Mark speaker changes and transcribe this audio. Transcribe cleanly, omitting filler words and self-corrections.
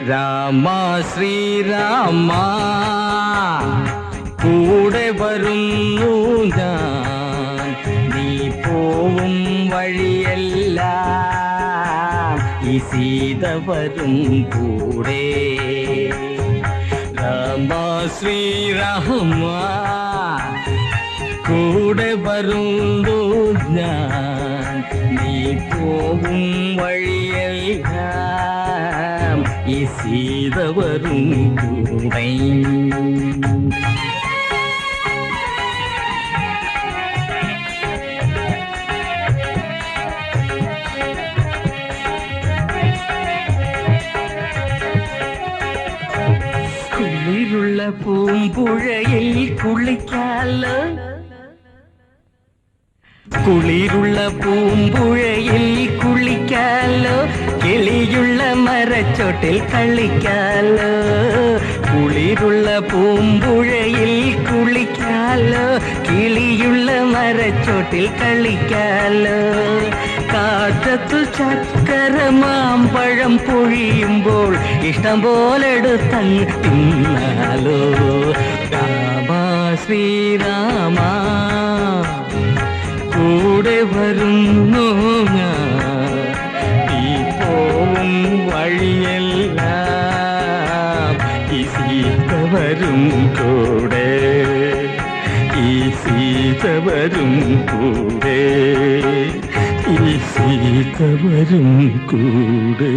Speaker 1: രാമ ശ്രീരാമ കൂടെ വരുന്നു ഞാൻ, നീ പോവും വഴിയെല്ലാം ഈ സീത വരും കൂടെ. രാമ ശ്രീരാമ കൂടെ വരുന്നു ഞാൻ, നീ പോവും വഴിയെല്ലാം ഈ സീത വരും കൂടെ. കുളിരുള്ള പൂമ്പുഴയിൽ കുളിക്കാലോ, കുളിരുള്ള പൂമ്പുഴയിൽ കുളിക്കാലോ, കിളിയുള്ള മരച്ചോട്ടിൽ കളിക്കാലോ. കുളിരുള്ള പൂമ്പുഴയിൽ കുളിക്കാലോ, കിളിയുള്ള മരച്ചോട്ടിൽ കളിക്കാലോ. കാറ്റത്തു ചക്കര മാമ്പഴം പൊഴിയുമ്പോൾ ഇഷ്ടം പോലെടുത്തങ്ങ് തിന്നാലോ. രാമ ശ്രീരാമ കൂടെ വരുന്നു ഞാൻ, ഈ പോവും വഴിയെല്ലാം ഈ സീത വരും കൂടെ, ഈ സീത വരും കൂടെ, ഈ സീത വരും കൂടെ.